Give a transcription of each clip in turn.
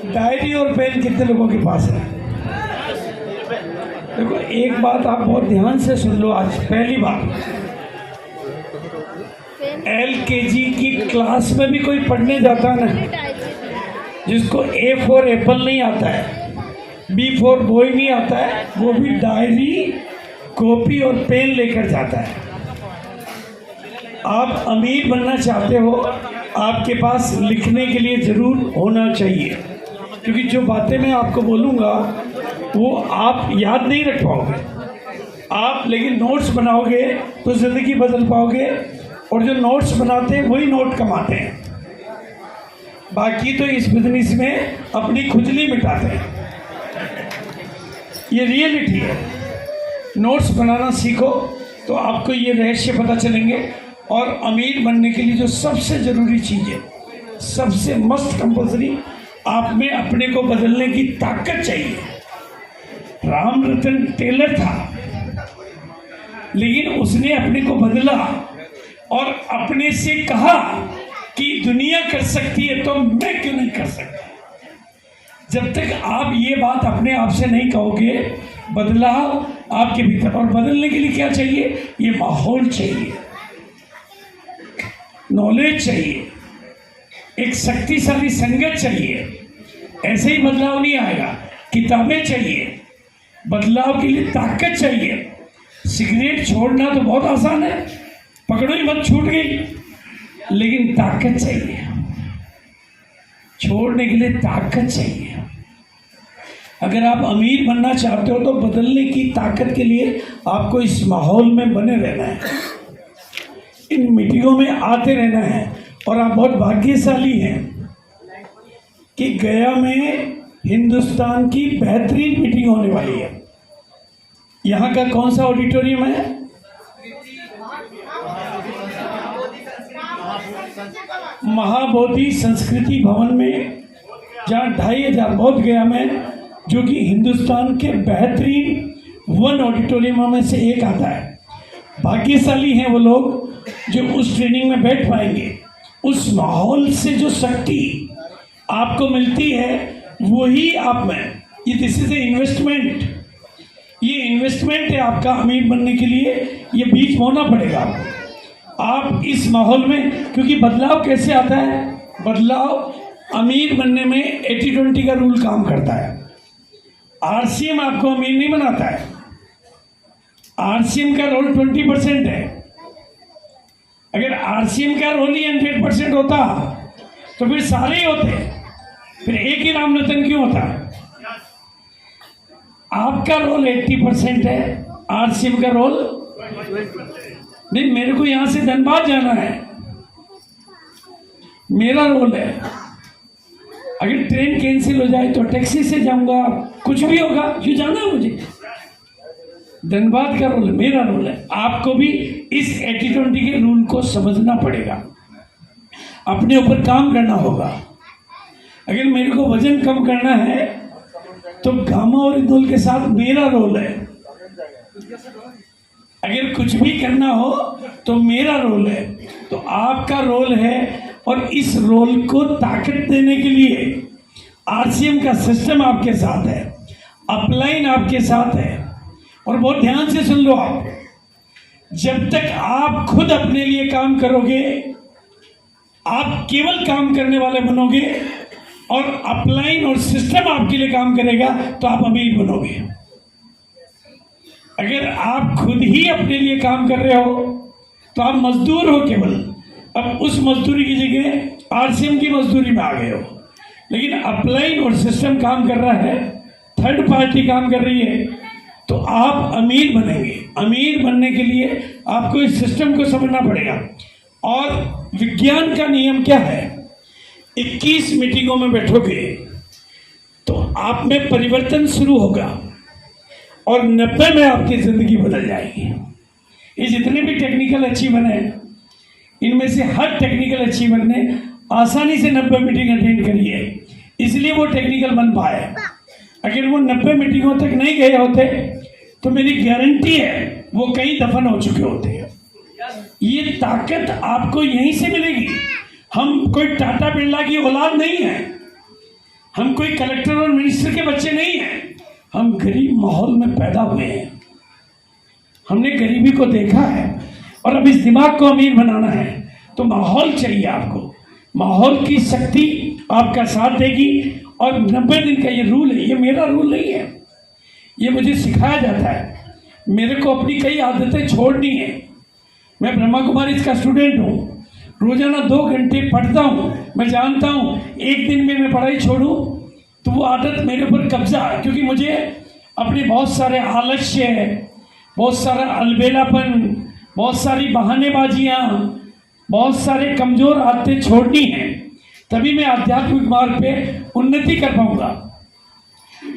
Diary और pen कितने लोगों के पास है? देखो, एक बात आप बहुत ध्यान से सुन लो। आज पहली बार LKG की क्लास में भी कोई पढ़ने जाता है ना, जिसको A फॉर एप्पल नहीं आता है, B फॉर बॉय नहीं आता है, वो भी डायरी, कॉपी और पेन लेकर जाता है। आप अमीर बनना चाहते हो, आपके पास लिखने के लिए ज़रूर होना चाहिए, क्योंकि जो बातें मैं आपको बोलूँगा वो आप याद नहीं रख पाओगे आप, लेकिन नोट्स बनाओगे तो ज़िंदगी बदल पाओगे। और जो नोट्स बनाते हैं वही नोट कमाते हैं, बाकी तो इस बिजनेस में अपनी खुजली मिटाते हैं। ये रियलिटी है। नोट्स बनाना सीखो तो आपको ये रहस्य पता चलेंगे। और अमीर बनने के लिए जो सबसे ज़रूरी चीज़ है, सबसे मस्त कंपल्सरी, आप में अपने को बदलने की ताकत चाहिए। राम रतन टेलर था, लेकिन उसने अपने को बदला और अपने से कहा कि दुनिया कर सकती है तो मैं क्यों नहीं कर सकता। जब तक आप ये बात अपने आप से नहीं कहोगे, बदलाव आपके भीतर। और बदलने के लिए क्या चाहिए? ये माहौल चाहिए, नॉलेज चाहिए, एक शक्तिशाली संगत चाहिए। ऐसे ही बदलाव नहीं आएगा। किताबें चाहिए, बदलाव के लिए ताकत चाहिए। सिगरेट छोड़ना तो बहुत आसान है, पकड़ो ही मत, छूट गई, लेकिन ताकत चाहिए। छोड़ने के लिए ताकत चाहिए। अगर आप अमीर बनना चाहते हो तो बदलने की ताकत के लिए आपको इस माहौल में बने रहना है, इन मीटिंगों में आते रहना है। और आप बहुत भाग्यशाली हैं कि गया में हिंदुस्तान की बेहतरीन मीटिंग होने वाली है। यहाँ का कौन सा ऑडिटोरियम है? महाबोधि संस्कृति भवन में, जहाँ 2500 बौद्ध गया में, जो कि हिंदुस्तान के बेहतरीन 1 ऑडिटोरियम में से एक आता है। भाग्यशाली हैं वो लोग जो उस ट्रेनिंग में बैठ पाएंगे। उस माहौल से जो शक्ति आपको मिलती है वही आप में, ये दिस इज ए इन्वेस्टमेंट। ये इन्वेस्टमेंट है आपका अमीर बनने के लिए। ये बीज बोना पड़ेगा आप इस माहौल में, क्योंकि बदलाव कैसे आता है? बदलाव अमीर बनने में 80-20 का रूल काम करता है। RCM आपको अमीर नहीं बनाता है। RCM का रोल 20% है। अगर RCM का रोल ही 100% होता तो फिर सारे ही होते, फिर एक ही राम रतन क्यों होता? आपका रोल 80% है, RCM का रोल नहीं। मेरे को यहां से धनबाद जाना है, मेरा रोल है। अगर ट्रेन कैंसिल हो जाए तो टैक्सी से जाऊंगा, कुछ भी होगा, क्यों जाना है मुझे? धनबाद का रोल है, मेरा रोल है। आपको भी इस 80-20 के रूल को समझना पड़ेगा, अपने ऊपर काम करना होगा। अगर मेरे को वजन कम करना है तो गामा और इंदौल के साथ मेरा रोल है। अगर कुछ भी करना हो तो मेरा रोल है, तो आपका रोल है। और इस रोल को ताकत देने के लिए RCM का सिस्टम आपके साथ है, अपलाइन आपके साथ है। और बहुत ध्यान से सुन लो आप, जब तक आप खुद अपने लिए काम करोगे, आप केवल काम करने वाले बनोगे और अपलाइन और सिस्टम आपके लिए काम करेगा, तो आप अमीर बनोगे। अगर आप खुद ही अपने लिए काम कर रहे हो तो आप मजदूर हो केवल। अब उस मजदूरी की जगह RCM की मजदूरी में आ गए हो। लेकिन अपलाइन और सिस्टम काम कर रहा है, थर्ड पार्टी काम कर रही है, तो आप अमीर बनेंगे। अमीर बनने के लिए आपको इस सिस्टम को समझना पड़ेगा। और विज्ञान का नियम क्या है? 21 मीटिंगों में बैठोगे तो आप में परिवर्तन शुरू होगा और 90 में आपकी जिंदगी बदल जाएगी। ये जितने भी टेक्निकल अचीवर हैं, इनमें से हर टेक्निकल अचीवर ने आसानी से 90 मीटिंग अटेंड करी है, इसलिए वो टेक्निकल बन पाए। अगर वो 90 मीटिंगों तक नहीं गए होते तो मेरी गारंटी है वो कहीं दफन हो चुके होते। ये ताकत आपको यहीं से मिलेगी। हम कोई टाटा बिरला की औलाद नहीं है। हम कोई कलेक्टर और मिनिस्टर के बच्चे नहीं हैं, हम गरीब माहौल में पैदा हुए हैं। हमने गरीबी को देखा है और अब इस दिमाग को अमीर बनाना है तो माहौल चाहिए आपको। माहौल की शक्ति आपका साथ देगी। और 90 दिन का ये रूल है, ये मेरा रूल नहीं है, ये मुझे सिखाया जाता है। मेरे को अपनी कई आदतें छोड़नी है। मैं ब्रह्मा कुमारी का स्टूडेंट हूँ, रोजाना 2 घंटे पढ़ता हूँ। मैं जानता हूँ एक दिन में मैं पढ़ाई छोड़ूँ तो वो आदत मेरे ऊपर कब्जा है, क्योंकि मुझे अपने बहुत सारे आलस्य है, बहुत सारा अलबेलापन, बहुत सारी बहानेबाजियाँ, बहुत सारे कमज़ोर आदतें छोड़नी हैं, तभी मैं आध्यात्मिक मार्ग पे उन्नति कर पाऊँगा।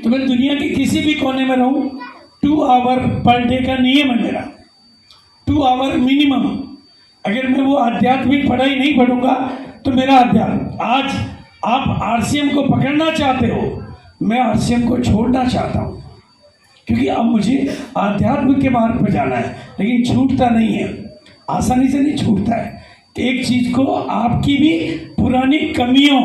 तो मैं दुनिया के किसी भी कोने में रहूँ, 2 आवर पर डे का नियम है मेरा, 2 आवर मिनिमम। अगर मैं वो आध्यात्मिक पढ़ाई नहीं पढ़ूंगा तो मेरा अध्यात्म, आज आप आरसीएम को पकड़ना चाहते हो, मैं आरसीएम को छोड़ना चाहता हूँ, क्योंकि अब मुझे आध्यात्म के मार्ग पर जाना है। लेकिन छूटता नहीं है, आसानी से नहीं छूटता है। कि एक चीज़ को आपकी भी पुरानी कमियों,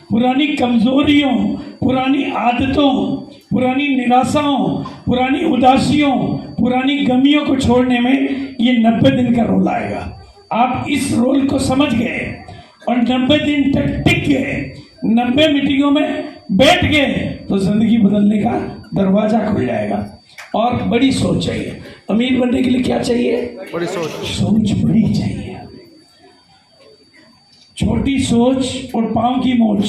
पुरानी कमजोरियों, पुरानी आदतों, पुरानी निराशाओं, पुरानी उदासियों, पुरानी गमियों को छोड़ने में ये 90 दिन का रोल आएगा। आप इस रोल को समझ गए और 90 दिन तक टिक गए, 90 मीटिंगों में बैठ गए, तो जिंदगी बदलने का दरवाजा खुल जाएगा। और बड़ी सोच चाहिए। अमीर बनने के लिए क्या चाहिए? बड़ी सोच। सोच बड़ी चाहिए। छोटी सोच और पांव की मोच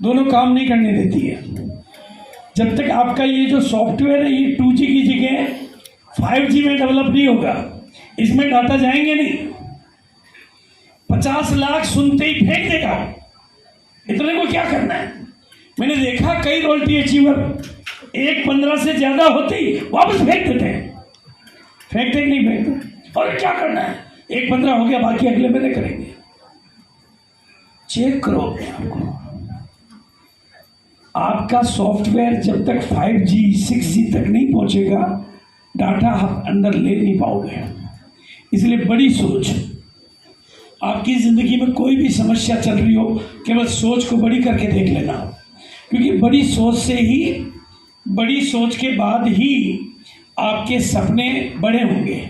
दोनों काम नहीं करने देती है। जब तक आपका ये जो सॉफ्टवेयर है ये 2G की जगह 5G में डेवलप नहीं होगा, इसमें डाटा जाएंगे नहीं। 50 लाख सुनते ही फेंक देगा। इतने को क्या करना है? मैंने देखा कई रॉयल्टी अचीवर 1.15 से ज्यादा होते ही वापस फेंक देते हैं। फेंकते नहीं फेंकते। और क्या करना है? 1.15 हो गया, बाकी अगले महीने करेंगे। चेक करो अपने आपको। आपका सॉफ्टवेयर जब तक 5G 6G तक नहीं पहुंचेगा, डाटा आप अंदर ले नहीं पाओगे। इसलिए बड़ी सोच। आपकी जिंदगी में कोई भी समस्या चल रही हो, केवल सोच को बड़ी करके देख लेना, क्योंकि बड़ी सोच से ही, बड़ी सोच के बाद ही आपके सपने बड़े होंगे।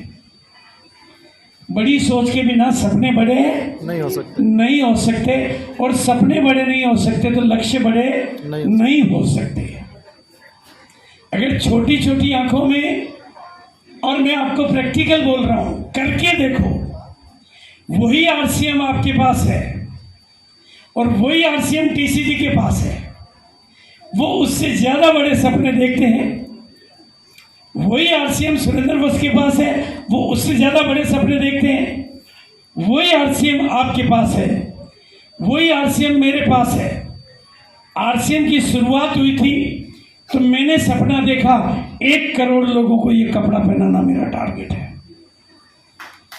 बड़ी सोच के बिना सपने बड़े नहीं हो सकते और सपने बड़े नहीं हो सकते तो लक्ष्य बड़े नहीं हो सकते। अगर छोटी छोटी आंखों में, और मैं आपको प्रैक्टिकल बोल रहा हूं, करके देखो, वही आरसीएम आपके पास है और वही आरसीएम टीसीजी के पास है, वो उससे ज्यादा बड़े सपने देखते हैं। वही आरसीएम सुरेंद्र बस के पास है, वो उससे ज्यादा बड़े सपने देखते हैं। वही आरसीएम आपके पास है, वही आरसीएम मेरे पास है। आरसीएम की शुरुआत हुई थी तो मैंने सपना देखा 1 करोड़ लोगों को ये कपड़ा पहनाना मेरा टारगेट है।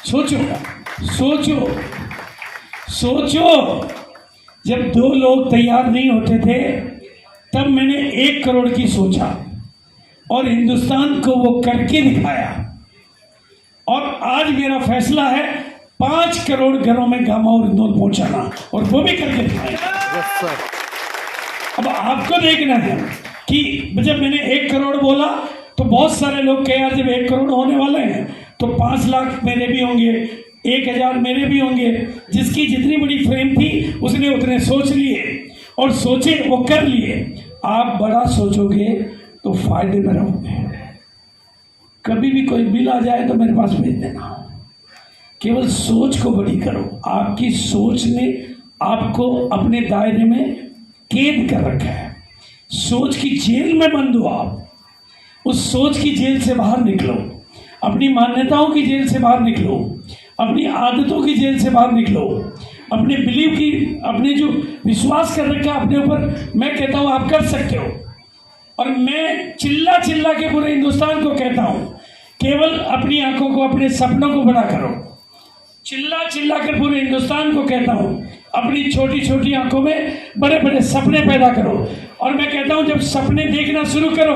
सोचो, सोचो, सोचो। जब 2 लोग तैयार नहीं होते थे तब मैंने 1 करोड़ की सोचा और हिंदुस्तान को वो करके दिखाया। और आज मेरा फैसला है 5 करोड़ घरों में गामा और इंदौर पहुंचाना, और वो भी करके दिखाया। अब आपको देखना है कि जब मैंने 1 करोड़ बोला तो बहुत सारे लोग कहे यार जब 1 करोड़ होने वाले हैं तो 5 लाख मेरे भी होंगे, 1000 मेरे भी होंगे। जिसकी जितनी बड़ी फ्रेम थी उसने उतने सोच लिए और सोचे वो कर लिए। आप बड़ा सोचोगे तो फायदे में रहोगे। कभी भी कोई बिल आ जाए तो मेरे पास भेज देना। केवल सोच को बड़ी करो। आपकी सोच ने आपको अपने दायरे में कैद कर रखा है। सोच की जेल में बंद हो आप। उस सोच की जेल से बाहर निकलो, अपनी मान्यताओं की जेल से बाहर निकलो, अपनी आदतों की जेल से बाहर निकलो, अपने बिलीव की, अपने जो विश्वास कर रखा है अपने ऊपर, मैं कहता हूँ आप कर सकते हो। और मैं चिल्ला चिल्ला के पूरे हिंदुस्तान को कहता हूँ, केवल अपनी आंखों को, अपने सपनों को बड़ा करो। चिल्ला चिल्ला कर पूरे हिंदुस्तान को कहता हूँ, अपनी छोटी छोटी आंखों में बड़े बड़े सपने पैदा करो। और मैं कहता हूँ जब सपने देखना शुरू करो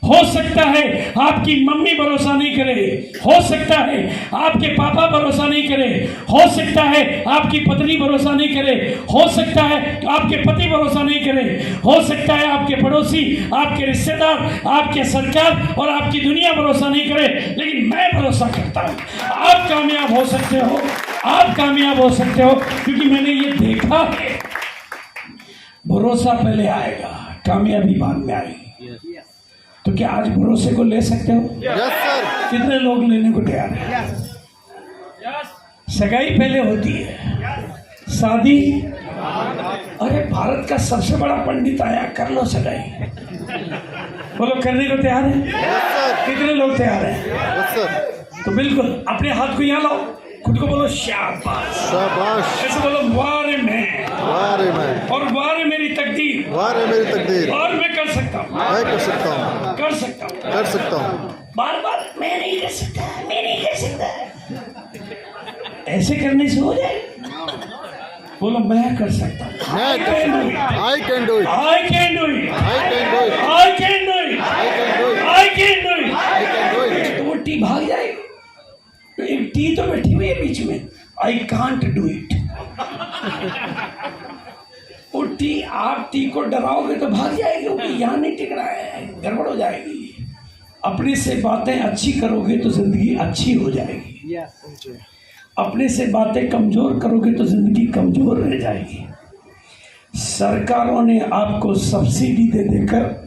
हो सकता है आपकी मम्मी भरोसा नहीं करे, हो सकता है आपके पापा भरोसा नहीं करे, हो सकता है आपकी पत्नी भरोसा नहीं करे, हो सकता है आपके पति भरोसा नहीं करे, हो सकता है आपके पड़ोसी, आपके रिश्तेदार, आपके सरकार और आपकी दुनिया भरोसा नहीं करे, लेकिन मैं भरोसा करता हूं आप कामयाब हो सकते हो, आप कामयाब हो सकते हो, क्योंकि मैंने ये देखा है भरोसा पहले आएगा, कामयाबी बाद में आएगी। तो क्या आज भरोसे को ले सकते हो? Yes sir. कितने लोग लेने को तैयार हैं? सगाई पहले होती है, शादी। अरे भारत का सबसे बड़ा पंडित आया, कर लो सगाई। बोलो करने को तैयार है? Yes sir. कितने लोग तैयार हैं? Yes sir. तो बिल्कुल अपने हाथ को यहाँ लाओ, खुद को बोलो शाबाश, शाबाश। ऐसे बोलो वारे मैं, वारे मैं, और वारे मेरी तकदीर, वारे मेरी तकदीर, और मैं कर सकता हूँ, मैं कर सकता हूँ, कर सकता हूँ, कर सकता हूँ। बार बार मैं नहीं कर सकता, मैं नहीं कर सकता, ऐसे करने से हो जाए। बोलो मैं कर सकता हूँ, मैं कर सकता हूँ। I can do it. I can do it, I can do it. I can do it, I can do it. I can do it। I can do it. तो वो टी भाग जाएगी, तो एक टी तो बैठी हुई है बीच में, आई कांट डू इट। वो टी, आप टी को डराओगे तो भाग जाएगी, वो यहाँ नहीं टिक रहा है, गड़बड़ हो जाएगी। अपने से बातें अच्छी करोगे तो जिंदगी अच्छी हो जाएगी, अपने से बातें कमजोर करोगे तो जिंदगी कमजोर रह जाएगी। सरकारों ने आपको सब्सिडी दे देकर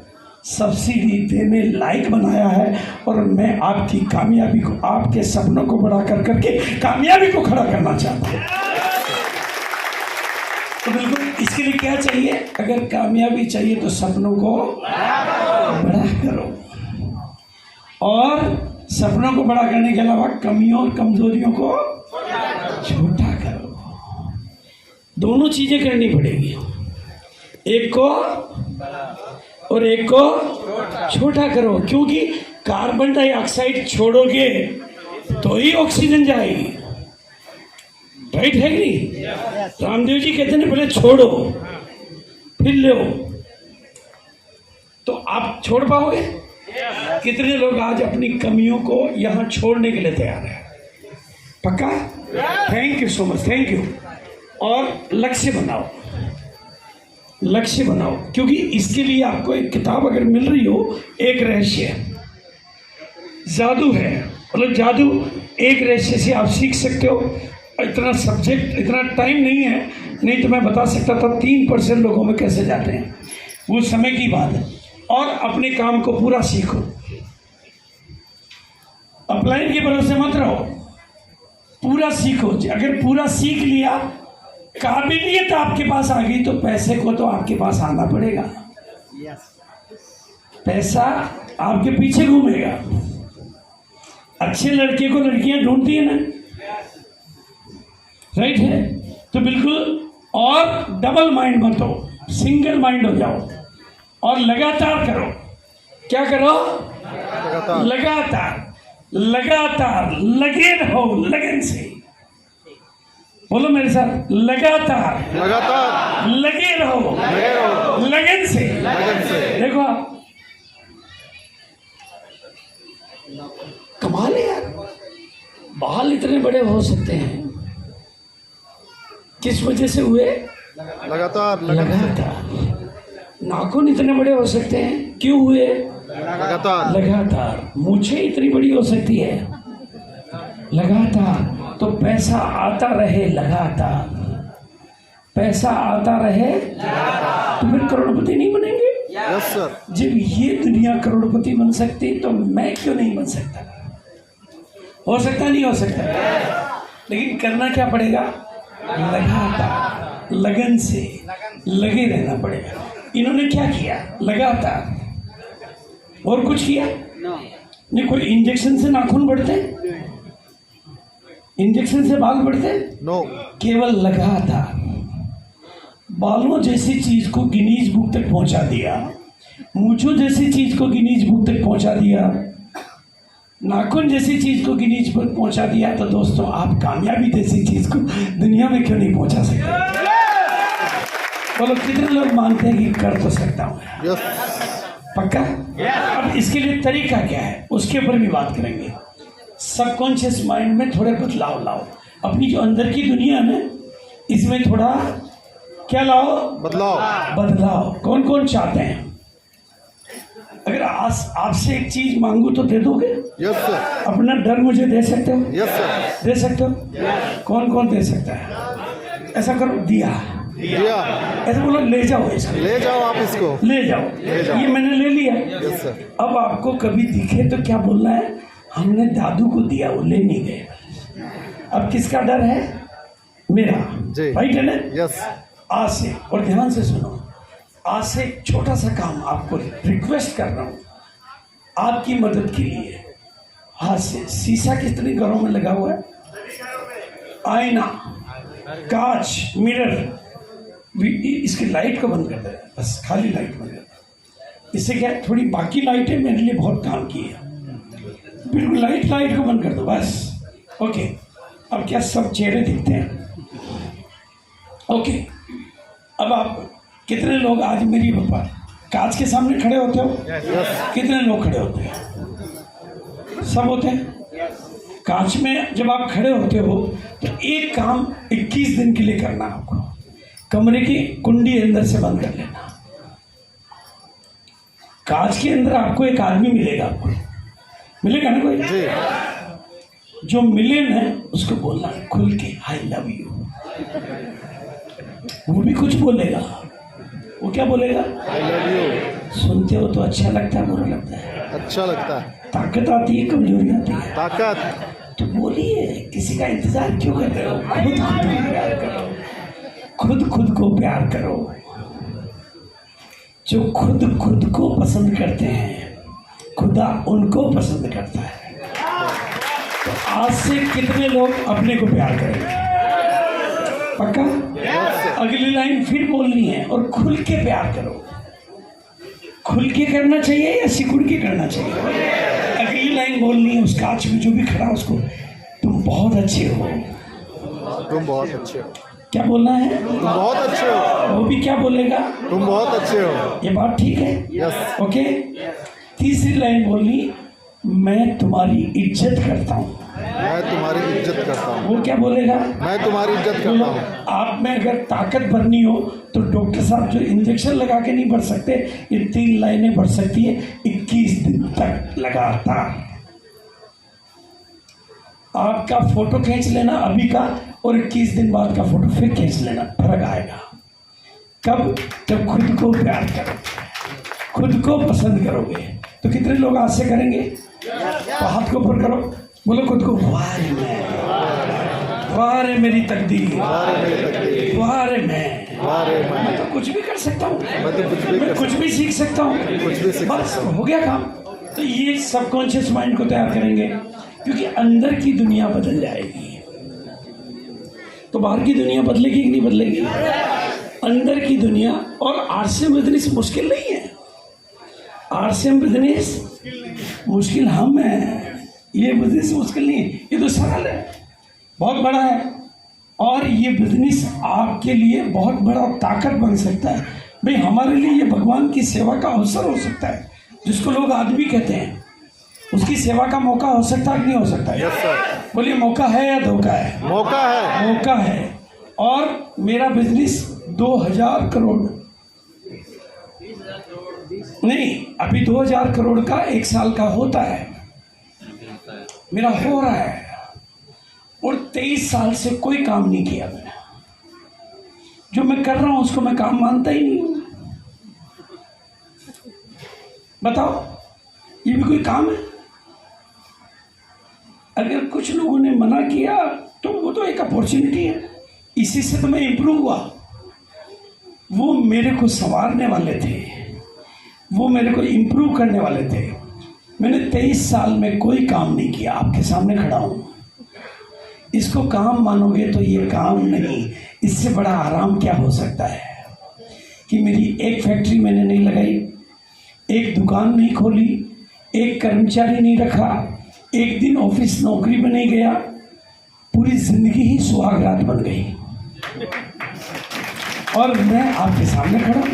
सब्सिडी देने लायक बनाया है, और मैं आपकी कामयाबी को, आपके सपनों को बड़ा कर करके कामयाबी को खड़ा करना चाहता हूँ। तो बिल्कुल इसके लिए क्या चाहिए? अगर कामयाबी चाहिए तो सपनों को बड़ा करो, और सपनों को बड़ा करने के अलावा कमियों और कमजोरियों को छोटा करो। दोनों चीजें करनी पड़ेगी, एक को और एक को छोटा करो, क्योंकि कार्बन डाइऑक्साइड छोड़ोगे तो ही ऑक्सीजन जाएगी, राइट है कि नहीं? रामदेव जी कहते हैं पहले छोड़ो फिर लो, तो आप छोड़ पाओगे? कितने लोग आज अपनी कमियों को यहाँ छोड़ने के लिए तैयार है? पक्का? Thank you so much, thank you. और लक्ष्य बनाओ, लक्ष्य बनाओ, क्योंकि इसके लिए आपको एक किताब अगर मिल रही हो, एक रहस्य है, जादू है, मतलब जादू एक रहस्य से आप सीख सकते हो। इतना सब्जेक्ट, इतना टाइम नहीं है, नहीं तो मैं बता सकता था 3% लोगों में कैसे जाते हैं, वो समय की बात है। और अपने काम को पूरा सीखो, अपलाइन के भरोसे मत रहो, पूरा सीखो। अगर पूरा सीख लिया, काबिलियत आपके पास आ गई, तो पैसे को तो आपके पास आना पड़ेगा, पैसा आपके पीछे घूमेगा। अच्छे लड़के को लड़कियां ढूंढती है ना, राइट है? तो बिल्कुल, और डबल माइंड मत हो, सिंगल माइंड हो जाओ, और लगातार करो। क्या करो? लगातार, लगातार लगे रहो, लगन से। बोलो मेरे साथ, लगातार, लगातार लगे रहो, लगन से। देखो आप, कमाल है यार, बाल इतने बड़े हो सकते हैं, किस वजह से हुए? लगातार, लगातार। नाखून इतने बड़े हो सकते हैं, क्यों हुए? लगातार, लगातार। मूछें इतनी बड़ी हो सकती है, लगातार। तो पैसा आता रहे लगातार, पैसा आता रहे, तो फिर करोड़पति नहीं बनेंगे? Yes sir. जब ये दुनिया करोड़पति बन सकती, तो मैं क्यों नहीं बन सकता? हो सकता नहीं हो सकता? लेकिन करना क्या पड़ेगा? लगातार, लगन से लगे रहना पड़ेगा। इन्होंने क्या किया? लगातार। और कुछ किया नहीं? कोई इंजेक्शन से नाखून बढ़ते? इंजेक्शन से बाल बढ़ते? नो। केवल लगातार। बालों जैसी चीज को गिनीज बुक तक पहुंचा दिया, मूंछों जैसी चीज को गिनीज बुक तक पहुंचा दिया, नाखून जैसी चीज को गिनीज बुक पहुंचा दिया, तो दोस्तों आप कामयाबी जैसी चीज को दुनिया में क्यों नहीं पहुंचा सकते? बोलो कितने लोग मानते हैं कि कर तो सकता हूँ? यस। पक्का? अब इसके लिए तरीका क्या है उसके ऊपर भी बात करेंगे। सबकॉन्शियस माइंड में थोड़े बदलाव लाओ, अपनी जो अंदर की दुनिया है इसमें थोड़ा क्या लाओ? बदलाव। कौन कौन चाहते हैं? अगर आपसे एक चीज मांगू तो दे दोगे? यस सर, अपना डर मुझे दे सकते हो? यस सर, दे सकते हो? कौन कौन दे सकता है? ऐसा करो, दिया। ऐसा बोलो, ले जाओ इसको, ले जाओ आप इसको, ले जाओ। ये मैंने ले लिया। यस सर, अब आपको कभी दिखे तो क्या बोलना है? हमने दादू को दिया, वो ले नहीं गए। अब किसका डर है? मेरा। जी। राइट है ना? यस, आज से, और ध्यान से सुनो, आज से एक छोटा सा काम आपको रिक्वेस्ट कर रहा हूँ आपकी मदद के लिए। हाथ से शीशा कितने घरों में लगा हुआ है? आईना, कांच, मिरर, इसकी लाइट को बंद कर दे, बस खाली लाइट बंद कर दे। इससे क्या है, थोड़ी बाकी लाइटें मेरे लिए बहुत काम की है। बिल्कुल लाइट को बंद कर दो बस। ओके, अब क्या सब चेहरे दिखते हैं? ओके, अब आप कितने लोग आज मेरी पापा कांच के सामने खड़े होते हो? कितने लोग खड़े होते हैं? सब होते हैं। कांच में जब आप खड़े होते हो तो एक काम 21 दिन के लिए करना है आपको। कमरे की कुंडी अंदर से बंद कर लेना। कांच के अंदर आपको एक आदमी मिलेगा, आपको मिलेगा ना कोई? जी। जो मिले ना उसको बोलना खुल के, आई लव यू। वो भी कुछ बोलेगा। वो क्या बोलेगा? I love you. सुनते हो तो अच्छा लगता है, बुरा लगता है? अच्छा लगता है। ताकत आती है, कमजोरी आती है? ताकत। तो बोलिए, किसी का इंतजार क्यों कर रहे हो? खुद खुद को प्यार करो, खुद को प्यार करो। जो खुद को पसंद करते हैं, खुदा उनको पसंद करता है। तो आज से कितने लोग अपने को प्यार करेंगे? पक्का? अगली लाइन फिर बोलनी है, और खुल के प्यार करो। खुल के करना चाहिए या सिकुड़ के करना चाहिए? अगली लाइन बोलनी है उस कांच में जो भी खड़ा उसको, तुम बहुत अच्छे हो। तुम बहुत अच्छे हो। क्या बोलना है? तुम बहुत अच्छे हो। वो भी क्या बोलेगा? तुम बहुत अच्छे हो। ये बात ठीक है? यस। ओके। तीसरी लाइन बोलनी, मैं तुम्हारी इज्जत करता हूँ। मैं तुम्हारी इज्जत करता हूँ। वो क्या बोलेगा? मैं तुम्हारी इज्जत करता हूँ। आप में अगर ताकत भरनी हो तो डॉक्टर साहब जो इंजेक्शन लगा के नहीं भर सकते, ये 3 लाइनें भर सकती है 21 दिन तक लगातार। आपका फोटो खींच लेना अभी का, और 21 दिन बाद का फोटो फिर खींच लेना, फर्क आएगा। कब? जब खुद को प्यार करोगे, खुद को पसंद करोगे। तो कितने लोग आज से करेंगे? तो हाथ को ऊपर करो, बोलो खुद को, वाह रे मेरी तकदीर, वाह रे मैं तो कुछ भी कर सकता हूँ, मैं कुछ भी सीख सकता हूँ, बस हो गया काम। तो ये सबकॉन्शियस माइंड को तैयार करेंगे, क्योंकि अंदर की दुनिया बदल जाएगी तो बाहर की दुनिया बदलेगी कि नहीं बदलेगी? अंदर की दुनिया। और आरसीएम बिजनेस मुश्किल नहीं है। आरसीएम बिजनेस मुश्किल हम हैं, ये बिजनेस मुश्किल नहीं है। ये तो सरल है, बहुत बड़ा है, और ये बिजनेस आपके लिए बहुत बड़ा ताकत बन सकता है। भाई हमारे लिए ये भगवान की सेवा का अवसर हो सकता है, जिसको लोग आदमी कहते हैं, उसकी सेवा का मौका हो सकता है कि नहीं हो सकता है? Yes sir. बोलिए, मौका है या धोखा है? मौका है। मौका है। और मेरा बिजनेस 2000 करोड़ नहीं, अभी 2000 करोड़ का 1 साल का होता है, मेरा हो रहा है, और 23 साल से कोई काम नहीं किया मैंने। जो मैं कर रहा हूं उसको मैं काम मानता ही नहीं हूं। बताओ, ये भी कोई काम है? अगर कुछ लोगों ने मना किया तो वो तो एक अपॉर्चुनिटी है, इसी से तो मैं इम्प्रूव हुआ। वो मेरे को संवारने वाले थे, वो मेरे को इम्प्रूव करने वाले थे। मैंने 23 साल में कोई काम नहीं किया, आपके सामने खड़ा हूँ। इसको काम मानोगे तो ये काम नहीं, इससे बड़ा आराम क्या हो सकता है कि मेरी एक फैक्ट्री मैंने नहीं लगाई, एक दुकान नहीं खोली, एक कर्मचारी नहीं रखा, एक दिन ऑफिस नौकरी में नहीं गया, पूरी जिंदगी ही सुहागरात बन गई। और मैं आपके सामने खड़ा हूं,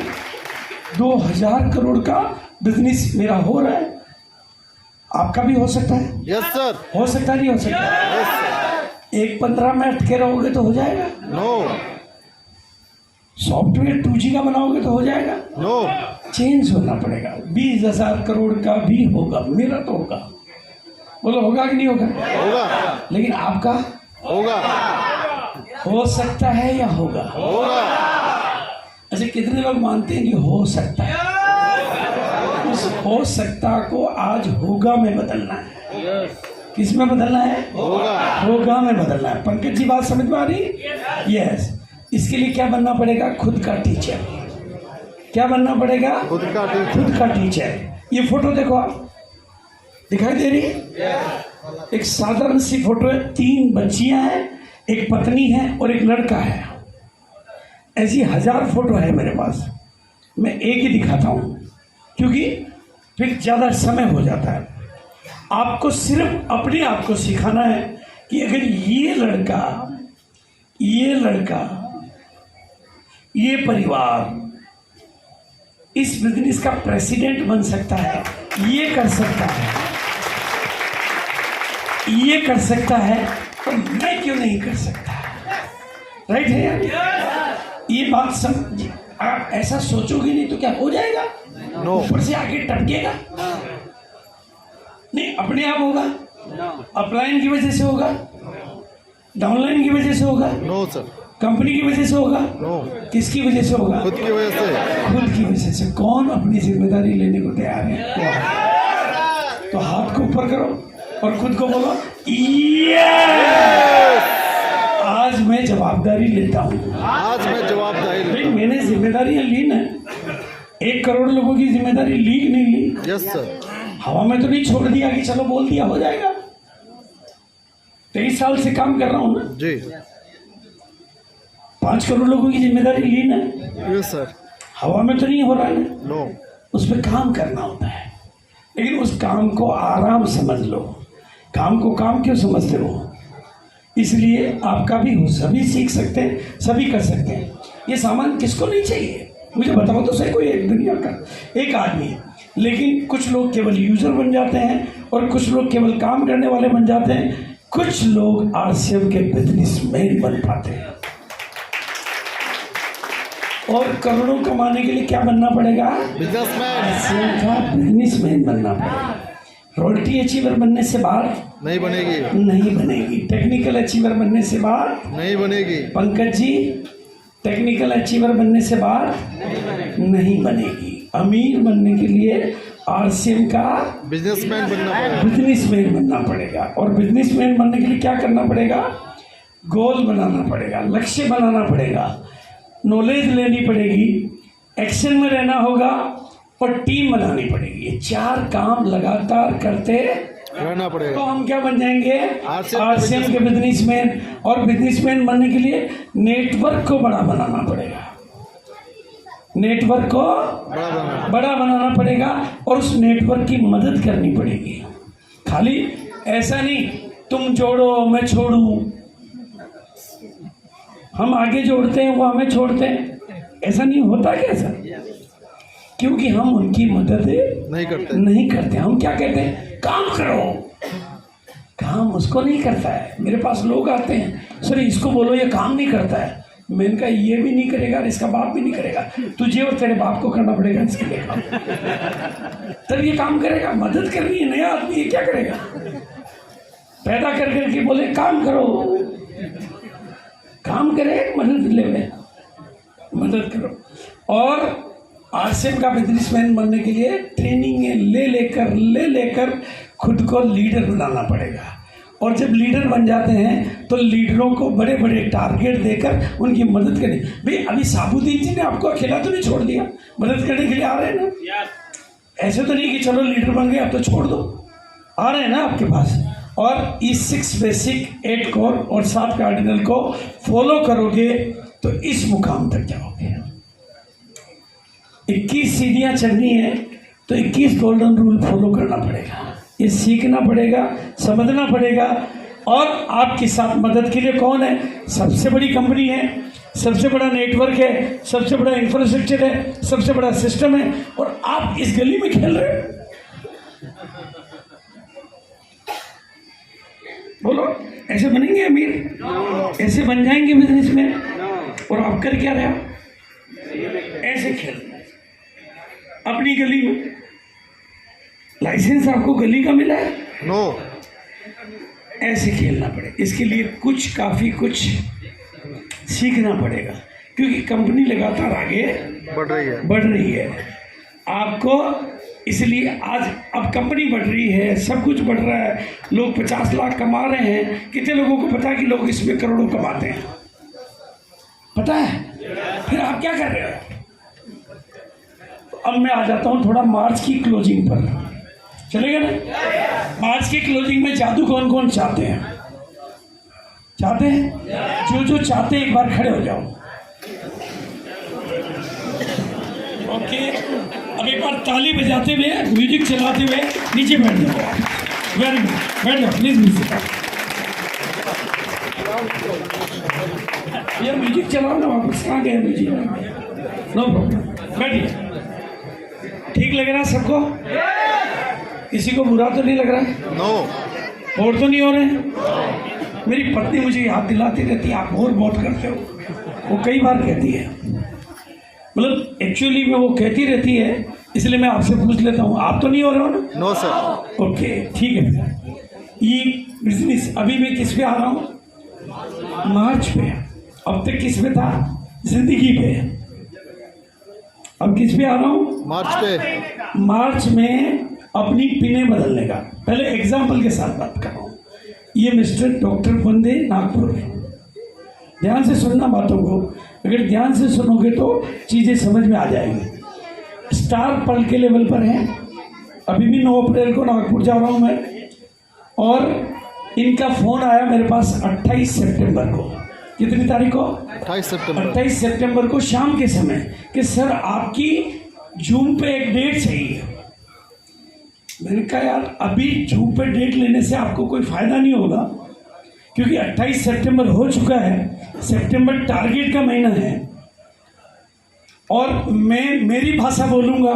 2000 करोड़ का बिजनेस मेरा हो रहा है, आपका भी हो सकता है, यस सर, हो सकता नहीं हो सकता? यस सर, एक 15 मिनट के रहोगे तो हो जाएगा, नो सॉफ्टवेयर 2G का बनाओगे तो हो जाएगा, नो, चेंज होना पड़ेगा। 20,000 करोड़ का भी होगा, मेरा तो होगा, बोलो होगा कि नहीं होगा? होगा, लेकिन आपका होगा, हो सकता है या होगा? होगा, ऐसे कितने लोग मानते हैं कि हो सकता है? उस हो सकता को आज होगा में बदलना है। किस में बदलना है? होगा, होगा में बदलना है। पंकज जी बात समझ में आ रही? यस। इसके लिए क्या बनना पड़ेगा? खुद का टीचर। क्या बनना पड़ेगा? खुद का टीचर, खुद का टीचर। ये फोटो देखो आप, दिखाई दे रही है? एक साधारण सी फोटो है, 3 बच्चियां हैं, एक पत्नी है और एक लड़का है। ऐसी 1000 फोटो है मेरे पास, मैं एक ही दिखाता हूं क्योंकि फिर ज़्यादा समय हो जाता है। आपको सिर्फ अपने आप को सिखाना है कि अगर ये लड़का, ये परिवार इस बिजनेस का प्रेसिडेंट बन सकता है, ये कर सकता है, ये कर सकता है, तो मैं क्यों नहीं कर सकता? राइट है यार? ये बात समझ, आप ऐसा सोचोगे नहीं तो क्या हो जाएगा? नो, ऊपर से आके टपकेगा नहीं, अपने आप होगा। अपलाइन की वजह से होगा, डाउनलाइन की वजह से होगा, नो सर, कंपनी की वजह से होगा, नो, किसकी वजह से होगा? खुद की वजह से, खुद की वजह से। कौन अपनी जिम्मेदारी लेने को तैयार है? तो हाथ को ऊपर करो और खुद को बोलो, आज मैं जवाबदारी लेता हूँ। आज मैं जवाबदारी भाई लेता मैंने जिम्मेदारियां ली ना, 1 करोड़ लोगों की जिम्मेदारी ली कि नहीं ली? हूँ, यस सर, हवा में तो नहीं छोड़ दिया कि चलो बोल दिया हो जाएगा। 23 साल से काम कर रहा हूं ना, जी, 5 करोड़ लोगों की जिम्मेदारी ली ना, यस सर, हवा में तो नहीं हो रहा है ना, नो, उस पर काम करना होता है। लेकिन उस काम को आराम समझ लो। काम को काम क्यों समझते हो? इसलिए आपका भी हो, सभी सीख सकते हैं, सभी कर सकते हैं। ये सामान किसको नहीं चाहिए? मुझे बताओ तो सही, कोई एक दुनिया का एक आदमी है, लेकिन कुछ लोग केवल यूजर बन जाते हैं और कुछ लोग केवल काम करने वाले बन जाते हैं। कुछ लोग आरसीएम के बिजनेसमैन बन पाते हैं। और करोड़ों कमाने के लिए क्या बनना पड़ेगा? बिजनेसमैन, आरसीएम का बिजनेसमैन बनना पड़ेगा। रॉयल्टी अचीवर बनने से बात नहीं बनेगी, नहीं बनेगी। टेक्निकल अचीवर बनने से बात नहीं बनेगी, पंकज जी, टेक्निकल अचीवर बनने से बात नहीं बनेगी। अमीर बनने के लिए आरसीएम का बिजनेसमैन बनना पड़ेगा, बिजनेसमैन बनना पड़ेगा। और बिजनेसमैन बनने के लिए क्या करना पड़ेगा? गोल बनाना पड़ेगा, लक्ष्य बनाना पड़ेगा, नॉलेज लेनी पड़ेगी, एक्शन में रहना होगा और टीम बनानी पड़ेगी। ये 4 काम लगातार करते रहना तो पड़ेगा, हम क्या बन जाएंगे? आरसीएम आरसीएम के बिजनेसमैन। और बिजनेसमैन बनने के लिए नेटवर्क को बड़ा बनाना पड़ेगा, नेटवर्क को बड़ा बनना, बड़ा बनाना पड़ेगा और उस नेटवर्क की मदद करनी पड़ेगी। खाली ऐसा नहीं तुम जोड़ो मैं छोड़ू, हम आगे जोड़ते हैं वो हमें छोड़ते हैं, ऐसा नहीं होता क्या सर? क्योंकि हम उनकी मदद नहीं करते। हम क्या कहते हैं? काम करो। काम उसको नहीं करता है। मेरे पास लोग आते हैं, सर इसको बोलो ये काम नहीं करता है। मैंने कहा ये भी नहीं करेगा और इसका बाप भी नहीं करेगा, तुझे और तेरे बाप को करना पड़ेगा इसके लिए काम। तब ये काम करेगा। मदद करनी है, नया आदमी ये क्या करेगा? पैदा कर करके बोले काम करो, काम करे, मदद ले, मदद करो। और आरसीएम का बिजनेसमैन बनने के लिए ट्रेनिंग ले लेकर खुद को लीडर बनाना पड़ेगा। और जब लीडर बन जाते हैं तो लीडरों को बड़े बड़े टारगेट देकर उनकी मदद करनी। भाई अभी साबुद्दीन जी ने आपको अकेला तो नहीं छोड़ दिया, मदद करने के लिए आ रहे हैं ना। ऐसे तो नहीं कि चलो लीडर बन गए अब तो छोड़ दो, आ रहे हैं ना आपके पास। और इस 6 बेसिक 8 कोर और 7 कार्डिनल को फॉलो करोगे तो इस मुकाम तक जाओगे। 21 सीढ़ियाँ चढ़नी है तो 21 गोल्डन रूल फॉलो करना पड़ेगा। ये सीखना पड़ेगा, समझना पड़ेगा। और आपके साथ मदद के लिए कौन है? सबसे बड़ी कंपनी है सबसे बड़ा नेटवर्क है, सबसे बड़ा इंफ्रास्ट्रक्चर है, सबसे बड़ा सिस्टम है, और आप इस गली में खेल रहे हो। बोलो, ऐसे बनेंगे अमीर? ऐसे बन जाएंगे बिजनेस में? और आप कर क्या रहे हो? ऐसे खेल रहे हो अपनी गली में। लाइसेंस आपको गली का मिला है? नो। ऐसे खेलना पड़े। इसके लिए काफी कुछ सीखना पड़ेगा, क्योंकि कंपनी लगातार आगे बढ़ रही है आपको। इसलिए आज अब कंपनी बढ़ रही है, सब कुछ बढ़ रहा है, लोग 50 लाख कमा रहे हैं। कितने लोगों को पता है कि लोग इसमें करोड़ों कमाते हैं? पता है? फिर आप क्या कर रहे हो? तो अब मैं आ जाता हूं थोड़ा मार्च की क्लोजिंग पर। चलेगा ना? मार्च की क्लोजिंग में जादू कौन कौन चाहते हैं? चाहते हैं? जो चाहते हैं एक बार खड़े हो जाओ। ओके, अब एक बार ताली बजाते हुए, म्यूजिक चलाते हुए नीचे बैठ जाओ। वेरी गुड, बैठ जाओ प्लीज। यार म्यूजिक चलाओ ना, वापस कहाँ गए म्यूजिक? नो प्रॉब्लम, बैठिए। ठीक लग रहा है सबको? किसी को बुरा तो नहीं लग रहा है? नो। बोर तो नहीं हो रहे? मेरी पत्नी मुझे याद दिलाती रहती है, आप बोर बहुत करते हो। वो कई बार कहती है, मतलब एक्चुअली में वो कहती रहती है, इसलिए मैं आपसे पूछ लेता हूँ, आप तो नहीं हो रहे हो ना? No sir. ओके, ठीक है। ये बिजनेस अभी मैं किस पे आ रहा हूँ? मार्च पे। अब तक किस पे था? जिंदगी पे। अब किस पे आ रहा हूँ? मार्च पे। मार्च में अपनी पिने बदलने का। पहले एग्जाम्पल के साथ बात कर रहा हूँ। ये मिस्टर डॉक्टर बंदे नागपुर, ध्यान से सुनना बातों को। अगर ध्यान से सुनोगे तो चीज़ें समझ में आ जाएंगी। स्टार पर्ल के लेवल पर है। अभी भी 9 अप्रैल को नागपुर जा रहा हूँ मैं, और इनका फ़ोन आया मेरे पास 28 सितंबर को। कितनी तारीख को? 28 सितंबर। 28 सितंबर को शाम के समय कि सर आपकी जूम पे एक डेट चाहिए। मैंने कहा यार अभी जूम पे डेट लेने से आपको कोई फ़ायदा नहीं होगा, क्योंकि 28 सितंबर हो चुका है। सितंबर टारगेट का महीना है, और मैं मेरी भाषा बोलूँगा,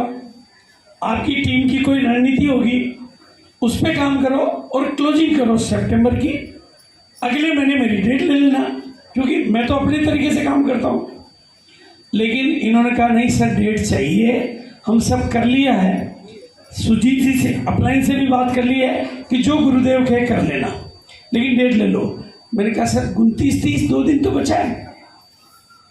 आपकी टीम की कोई रणनीति होगी, उस पर काम करो और क्लोजिंग करो सितंबर की। अगले महीने मेरी डेट ले लेना, क्योंकि मैं तो अपने तरीके से काम करता हूँ। लेकिन इन्होंने कहा नहीं सर डेट चाहिए, हम सब कर लिया है, सुजीत जी से अपलाइन से भी बात कर ली है कि जो गुरुदेव कहे कर लेना, लेकिन डेट ले लो। मैंने कहा सर 29-30 2 दिन तो बचा है।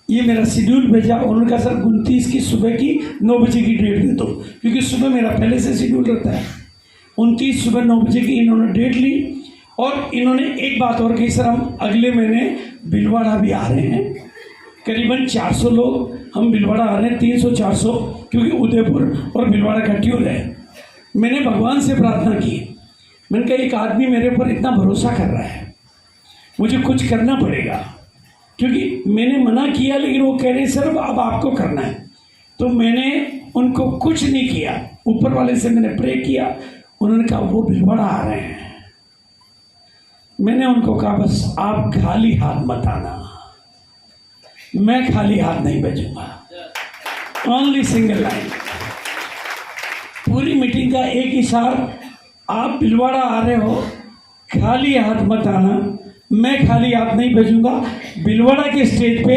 ये मेरा शेड्यूल भेजा, उन्होंने कहा सर 29 की सुबह की 9 बजे की डेट दे दो, क्योंकि सुबह मेरा पहले से शेड्यूल रहता है। 29 सुबह 9 बजे की इन्होंने डेट ली, और इन्होंने एक बात और कही, सर हम अगले महीने भीलवाड़ा भी आ रहे हैं, करीबन 400 लोग हम भीलवाड़ा आ रहे हैं, 300-400, क्योंकि उदयपुर और भीलवाड़ा का ट्यूर है। मैंने भगवान से प्रार्थना की, मैंने कहा एक आदमी मेरे ऊपर इतना भरोसा कर रहा है, मुझे कुछ करना पड़ेगा, क्योंकि मैंने मना किया, लेकिन वो कह रहे सर अब आपको करना है। तो मैंने उनको कुछ नहीं किया, ऊपर वाले से मैंने प्रे किया। उन्होंने कहा वो भीलवाड़ा आ रहे हैं। मैंने उनको कहा बस आप खाली हाथ मत आना, मैं खाली हाथ नहीं भेजूंगा। ओनली सिंगल लाइन, पूरी मीटिंग का एक ही सार, आप भीलवाड़ा आ रहे हो, खाली हाथ मत आना, मैं खाली हाथ नहीं भेजूंगा। भीलवाड़ा के स्टेज पे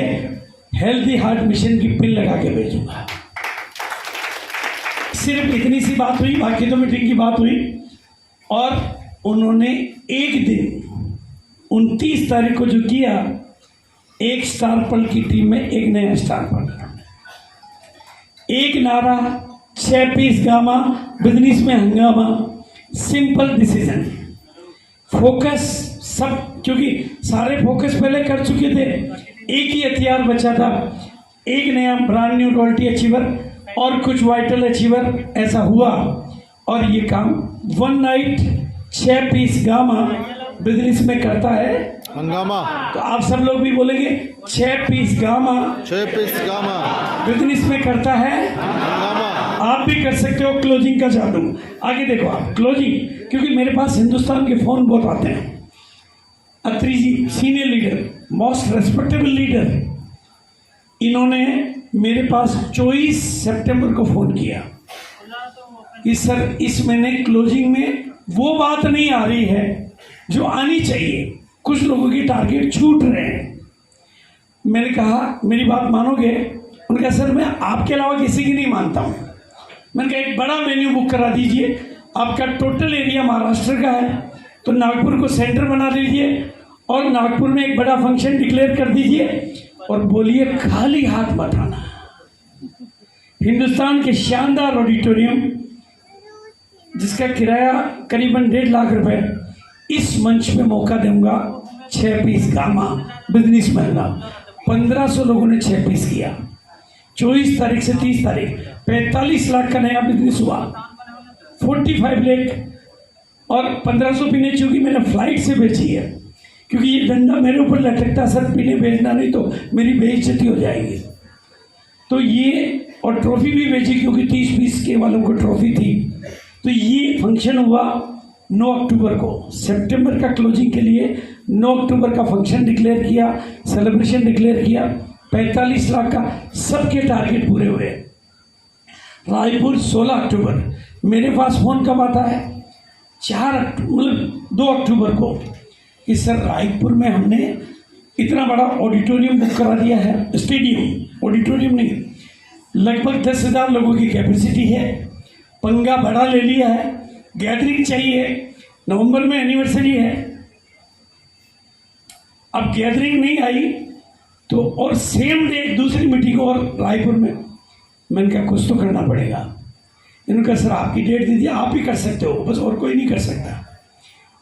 हेल्दी हार्ट मिशन की पिन लगा के भेजूंगा। सिर्फ इतनी सी बात हुई, बाकी तो मीटिंग की बात हुई। और उन्होंने एक दिन 29 तारीख को जो किया, एक स्टार पर्ल की टीम में एक नया स्टार पर्ल, एक नारा, 6 पीस गामा, बिजनेस में हंगामा, सिंपल डिसीजन, फोकस सब, क्योंकि सारे फोकस पहले कर चुके थे। एक ही हथियार बचा था, एक नया ब्रांड न्यू रॉयल्टी अचीवर और कुछ वाइटल अचीवर। ऐसा हुआ, और ये काम 1 नाइट 6 पीस गामा बिजनेस में करता है हंगामा। तो आप सब लोग भी बोलेंगे 6 पीस गामा 6 पीस गामा बिजनेस में करता है हंगामा। आप भी कर सकते हो क्लोजिंग का जादू। आगे देखो आप क्लोजिंग, क्योंकि मेरे पास हिंदुस्तान के फ़ोन बहुत आते हैं। Atri ji senior leader, most respectable leader, इन्होंने मेरे पास 24 सितंबर को फ़ोन किया कि सर इस महीने क्लोजिंग में वो बात नहीं आ रही है जो आनी चाहिए, कुछ लोगों की टारगेट छूट रहे हैं। मैंने कहा मेरी बात मानोगे? उन्होंने कहा सर मैं आपके अलावा किसी की नहीं मानता हूँ। मैंने कहा एक बड़ा मेन्यू बुक करा दीजिए, आपका टोटल एरिया महाराष्ट्र का है तो नागपुर को सेंटर बना दीजिए और नागपुर में एक बड़ा फंक्शन डिक्लेयर कर दीजिए और बोलिए खाली हाथ मत आना। हिंदुस्तान के शानदार ऑडिटोरियम जिसका किराया करीबन 1.5 लाख रुपए, इस मंच पे मौका दूंगा। 6 पीस गामा बिजनेस महंगा, 1500 लोगों ने 6 पीस किया। 24 तारीख से 30 तारीख 45 लाख का नया बिजनेस हुआ, 45 लाख। और 1500 पीने चूंकि मैंने फ्लाइट से बेची है, क्योंकि ये डंडा मेरे ऊपर लटकता सर पीने बेचना नहीं तो मेरी बेइज्जती हो जाएगी। तो ये और ट्रॉफी भी बेची क्योंकि 30 पीस के वालों को ट्रॉफी थी। तो ये फंक्शन हुआ 9 अक्टूबर को। सितंबर का क्लोजिंग के लिए 9 अक्टूबर का फंक्शन डिक्लेयर किया, सेलिब्रेशन डिक्लेयर किया। 45 लाख का सबके टारगेट पूरे हुए। रायपुर 16 अक्टूबर। मेरे पास फ़ोन कब आता है? 4 अक्टूबर मतलब 2 अक्टूबर को कि सर रायपुर में हमने इतना बड़ा ऑडिटोरियम बुक करा दिया है, स्टेडियम ऑडिटोरियम नहीं, लगभग 10,000 लोगों की कैपेसिटी है, पंगा बड़ा ले लिया है, गैदरिंग चाहिए, नवंबर में एनिवर्सरी है। अब गैदरिंग नहीं आई तो और सेम डे दूसरी मीटिंग और रायपुर में। मैंने कहा कुछ तो करना पड़ेगा। इन्होंने कहा सर आपकी डेट दीजिए, आप ही कर सकते हो, बस और कोई नहीं कर सकता।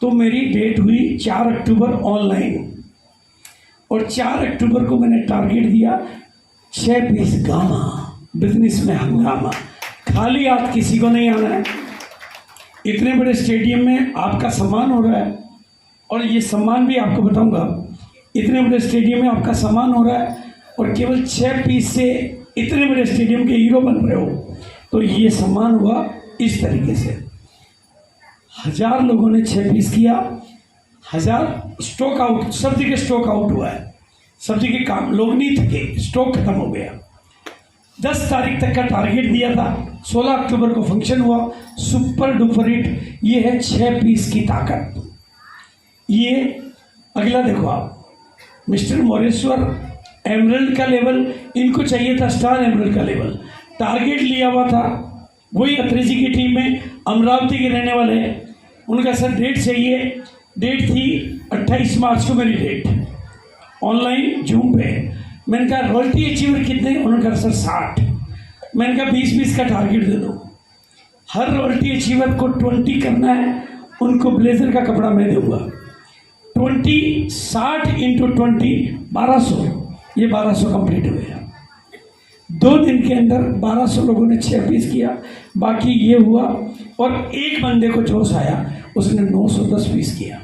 तो मेरी डेट हुई 4 अक्टूबर ऑनलाइन, और 4 अक्टूबर को मैंने टारगेट दिया 6 पीस गामा बिजनेस में हंगामा। खाली हाथ किसी को नहीं आना है। इतने बड़े स्टेडियम में आपका सम्मान हो रहा है, और ये सम्मान भी आपको बताऊंगा, इतने बड़े स्टेडियम में आपका सम्मान हो रहा है और केवल 6 पीस से इतने बड़े स्टेडियम के हीरो बन रहे हो। तो ये सम्मान हुआ इस तरीके से। 1000 लोगों ने 6 पीस किया, 1000 स्टॉक आउट, सब जगह स्टॉक आउट हुआ है, सब जगह काम, लोग नहीं थके, स्टॉक खत्म हो गया। 10 तारीख तक का टारगेट दिया था, 16 अक्टूबर को फंक्शन हुआ, सुपर डुपर हिट। ये है 6 पीस की ताकत। ये अगला देखो आप, मिस्टर मोरेश्वर एमरल्ड का लेवल, इनको चाहिए था स्टार एमरल्ड का लेवल, टारगेट लिया हुआ था। वही अत्रे जी की टीम में अमरावती के रहने वाले हैं, उनका सर डेट चाहिए। डेट थी 28 मार्च को मेरी डेट, ऑनलाइन जूम पे। मैंने कहा रॉयल्टी अचीवर कितने? उन्होंने कहा सर 60। मैंने कहा 20-20 का टारगेट दे दो। हर रॉयल्टी अचीवर को 20 करना है, उनको ब्लेजर का कपड़ा मैं दूंगा। 20 60 इंटू 20 1200, ये 1200 कंप्लीट हो गया। 2 दिन के अंदर 1200 लोगों ने 6 पीस किया। बाकी ये हुआ, और एक बंदे को जोश आया, उसने 910 पीस किया।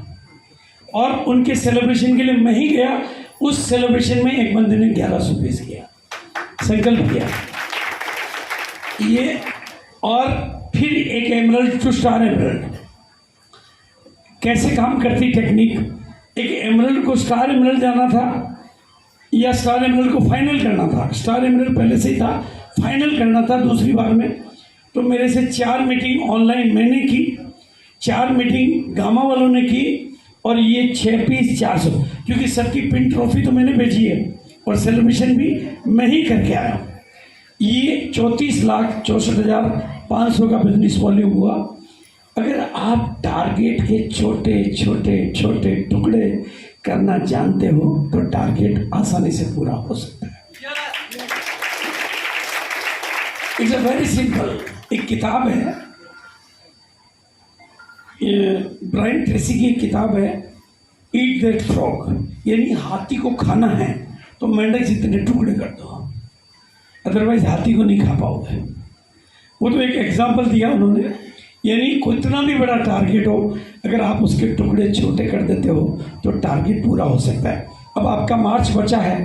और उनके सेलिब्रेशन के लिए मैं ही गया, उस सेलिब्रेशन में एक बंदे ने 1100 पीस किया, संकल्प किया ये। और फिर एक एमरल्ड टू स्टार एमरल्ड, कैसे काम करती टेक्निक। एक एमरल्ड को स्टार एमरल्ड जाना था, या स्टार एमरल्ड को फाइनल करना था। स्टार एमरल्ड पहले से ही था, फाइनल करना था दूसरी बार में। तो मेरे से 4 मीटिंग ऑनलाइन मैंने की, 4 मीटिंग गामा वालों ने की, और ये 6 पीस 400, क्योंकि सबकी पिन ट्रॉफी तो मैंने भेजी है और सेलिब्रेशन भी मैं ही करके आया। ये 34,64,500 का बिजनेस वॉल्यूम हुआ। अगर आप टारगेट के छोटे छोटे छोटे टुकड़े करना जानते हो तो टारगेट आसानी से पूरा हो सकता है। It's a very simple. एक किताब है, ये ब्रायन ट्रेसी की एक किताब है, ईट दैट फ्रॉग, यानी हाथी को खाना है तो मेंढक जितने टुकड़े कर दो, अदरवाइज हाथी को नहीं खा पाओगे। वो तो एक एग्जाम्पल दिया उन्होंने, यानी कितना भी बड़ा टारगेट हो, अगर आप उसके टुकड़े छोटे कर देते हो तो टारगेट पूरा हो सकता है। अब आपका मार्च बचा है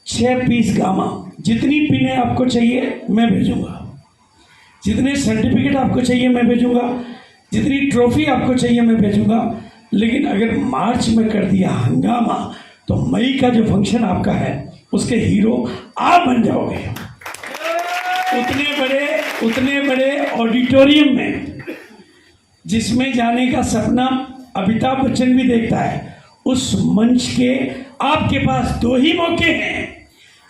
6 पीस गामा। जितनी पिने आपको चाहिए मैं भेजूंगा, जितने सर्टिफिकेट आपको चाहिए मैं भेजूंगा, जितनी ट्रॉफी आपको चाहिए मैं भेजूंगा। लेकिन अगर मार्च में कर दिया हंगामा तो मई का जो फंक्शन आपका है उसके हीरो आप बन जाओगे। उतने बड़े ऑडिटोरियम में जिसमें जाने का सपना अमिताभ बच्चन भी देखता है, उस मंच के आपके पास दो ही मौके हैं।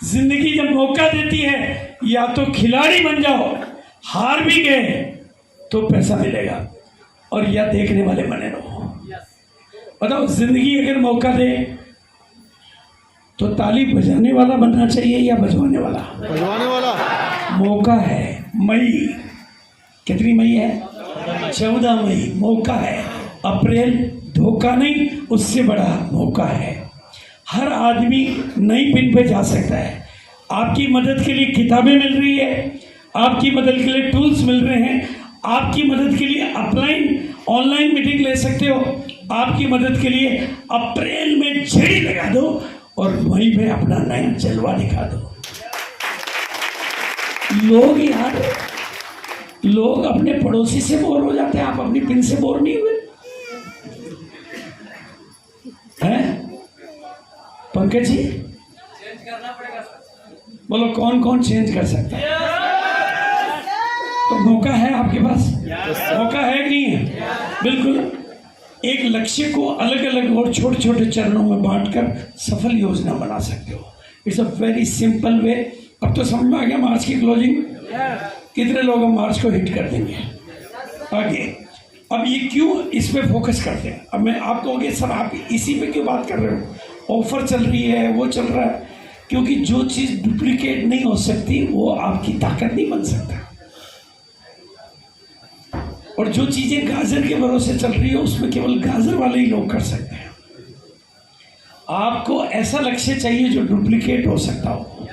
जिंदगी जब मौका देती है, या तो खिलाड़ी बन जाओ, हार भी गए तो पैसा मिलेगा, और या देखने वाले बने रहो। बताओ, जिंदगी अगर मौका दे तो ताली बजाने वाला बनना चाहिए या बजवाने वाला? बजवाने वाला। मौका है मई, कितनी मई है? 14 मई मौका है। अप्रैल धोखा नहीं, उससे बड़ा मौका है। हर आदमी नई पिन पे जा सकता है। आपकी मदद के लिए किताबें मिल रही है, आपकी मदद के लिए टूल्स मिल रहे हैं, आपकी मदद के लिए ऑनलाइन मीटिंग ले सकते हो। आपकी मदद के लिए अप्रैल में झड़ी लगा दो और वहीं पे अपना नया जलवा दिखा दो। लोग अपने पड़ोसी से बोर हो जाते हैं, आप अपनी पिन से बोर नहीं हुए हैं? पंकज जी, बोलो कौन कौन चेंज कर सकता है? तो मौका है आपके पास, मौका है कि नहीं है? बिल्कुल। एक लक्ष्य को अलग अलग और छोटे छोटे चरणों में बांटकर सफल योजना बना सकते हो। It's a very simple way. अब तो समझ में आ गया मार्च की क्लोजिंग। कितने लोग हम मार्च को हिट कर देंगे आगे? अब ये क्यों इस पे फोकस करते हैं? अब मैं आप कहोगे सर आप इसी पे क्यों बात कर रहे हो? ऑफर चल रही है, वो चल रहा है। क्योंकि जो चीज़ डुप्लीकेट नहीं हो सकती वो आपकी ताकत नहीं बन सकता, और जो चीजें गाजर के भरोसे चल रही है उसमें केवल गाजर वाले ही लोग कर सकते हैं। आपको ऐसा लक्ष्य चाहिए जो डुप्लीकेट हो सकता हो।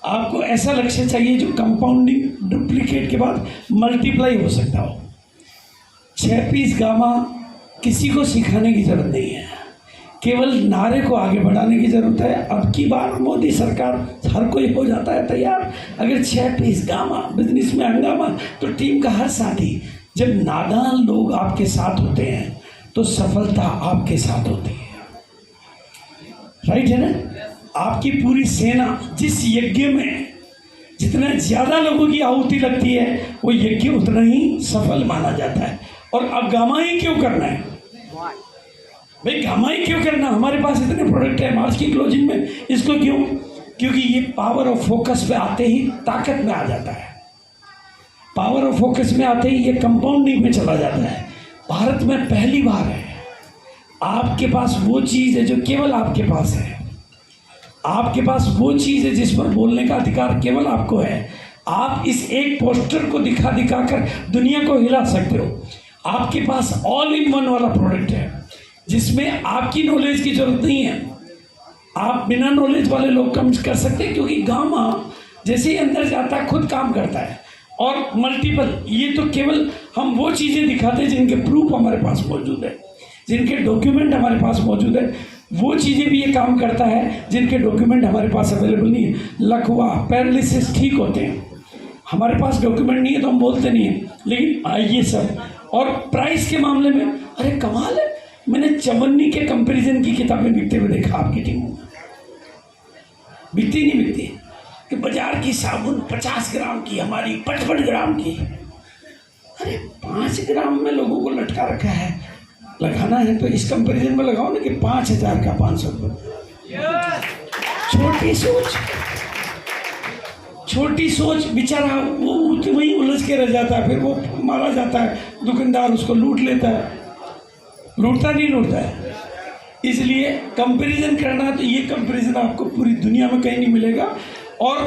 आपको ऐसा लक्ष्य चाहिए जो कंपाउंडिंग डुप्लीकेट के बाद मल्टीप्लाई हो सकता हो। 6 पीस गामा किसी को सिखाने की जरूरत नहीं है, केवल नारे को आगे बढ़ाने की जरूरत है। अब की बार मोदी सरकार हर कोई हो जाता है तैयार। अगर 6 पीस गामा बिजनेस में हंगामा, तो टीम का हर साथी। जब नादान लोग आपके साथ होते हैं तो सफलता आपके साथ होती है, राइट है ना? आपकी पूरी सेना जिस यज्ञ में जितना ज्यादा लोगों की आहुति लगती है, वो यज्ञ उतना ही सफल माना जाता है। और अब गामाई क्यों करना है भाई? गामाई क्यों करना? हमारे पास इतने प्रोडक्ट है मार्च की क्लोजिंग में, इसको क्यों? क्योंकि ये पावर ऑफ फोकस पे आते ही ताकत में आ जाता है। पावर ऑफ फोकस में आते ही ये कंपाउंडिंग में चला जाता है। भारत में पहली बार है आपके पास वो चीज़ है जो केवल आपके पास है। आपके पास वो चीज़ है जिस पर बोलने का अधिकार केवल आपको है। आप इस एक पोस्टर को दिखा कर दुनिया को हिला सकते हो। आपके पास ऑल इन वन वाला प्रोडक्ट है जिसमें आपकी नॉलेज की जरूरत नहीं है। आप बिना नॉलेज वाले लोग कम कर सकते हैं, क्योंकि गामा जैसे ही अंदर जाता है खुद काम करता है। और मल्टीपल, ये तो केवल हम वो चीज़ें दिखाते हैं जिनके प्रूफ हमारे पास मौजूद है, जिनके डॉक्यूमेंट हमारे पास मौजूद है। वो चीज़ें भी ये काम करता है जिनके डॉक्यूमेंट हमारे पास अवेलेबल नहीं है। लकवा, पैरालिसिस ठीक होते हैं, हमारे पास डॉक्यूमेंट नहीं है तो हम बोलते नहीं हैं, लेकिन ये सब। और प्राइस के मामले में अरे कमाल है, मैंने चवन्नी के कंपैरिजन की किताबें बिकते हुए देखा आपकी टीम में। बिकती नहीं बिकती कि बाजार की साबुन 50 ग्राम की, हमारी 55 ग्राम की। अरे 5 ग्राम में लोगों को लटका रखा है, लगाना है तो इस कंपैरिजन में लगाओ ना कि 5000 का 500 रुपये। छोटी सोच बेचारा वो वहीं उलझ के रह जाता है, फिर वो मारा जाता है, दुकानदार उसको लूट लेता है। लूटता है। इसलिए कंपैरिजन करना, तो ये कंपैरिजन आपको पूरी दुनिया में कहीं नहीं मिलेगा। और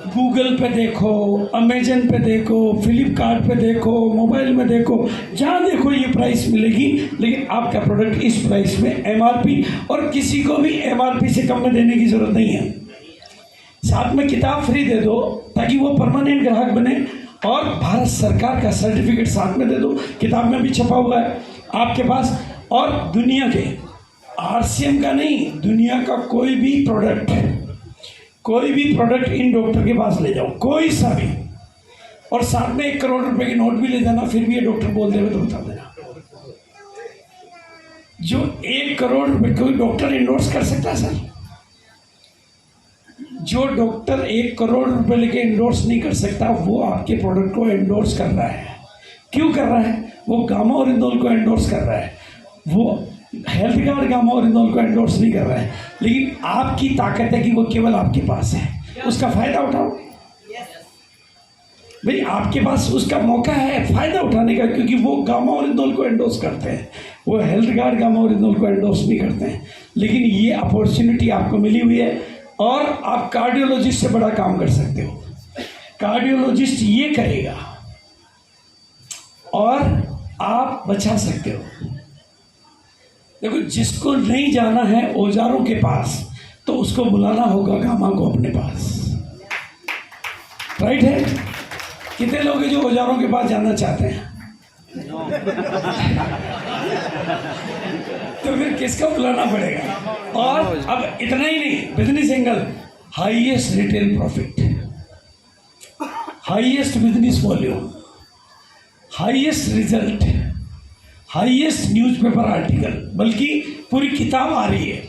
गूगल पे देखो, अमेजन पे देखो, फ्लिपकार्ट पे देखो, मोबाइल में देखो, जहाँ देखो ये प्राइस मिलेगी, लेकिन आपका प्रोडक्ट इस प्राइस में एमआरपी, और किसी को भी एमआरपी से कम में देने की जरूरत नहीं है। साथ में किताब फ्री दे दो ताकि वो परमानेंट ग्राहक बने, और भारत सरकार का सर्टिफिकेट साथ में दे दो, किताब में भी छपा हुआ है आपके पास। और दुनिया के आरसीएम का नहीं, दुनिया का कोई भी प्रोडक्ट इन डॉक्टर के पास ले जाओ, कोई सा भी, और साथ में 1 करोड़ रुपए के नोट भी ले जाना, फिर भी ये डॉक्टर बोल देवे तो बता देना। जो 1 करोड़ रुपए कोई डॉक्टर इंडोर्स कर सकता है सर? जो डॉक्टर 1 करोड़ रुपए लेके एंडोर्स नहीं कर सकता, वो आपके प्रोडक्ट को एंडोर्स कर रहा है। क्यों कर रहा है? वो गामा ओरिजिनोल को एंडोर्स कर रहा है, वो हेल्थ गार्ड गामा ओरिजिनोल को एंडोर्स नहीं कर रहा है। लेकिन आपकी ताकत है कि वो केवल आपके पास है, उसका फ़ायदा उठाओ भाई। आपके पास उसका मौका है फ़ायदा उठाने का, क्योंकि वो गामा ओरिजिनोल को एंडोर्स करते हैं, वो हेल्थ गार्ड गामा ओरिजिनोल को एंडोर्स नहीं करते हैं। लेकिन ये अपॉर्चुनिटी आपको मिली हुई है और आप कार्डियोलॉजिस्ट से बड़ा काम कर सकते हो। कार्डियोलॉजिस्ट ये करेगा और आप बचा सकते हो। देखो, जिसको नहीं जाना है औजारों के पास, तो उसको बुलाना होगा गामा को अपने पास। राइट है? कितने लोग हैं जो औजारों के पास जाना चाहते हैं? तो फिर किसका बुलाना पड़ेगा? और अब इतना ही नहीं, business angle, highest retail profit, highest business volume, highest result, highest newspaper article, बल्कि पूरी किताब आ रही है,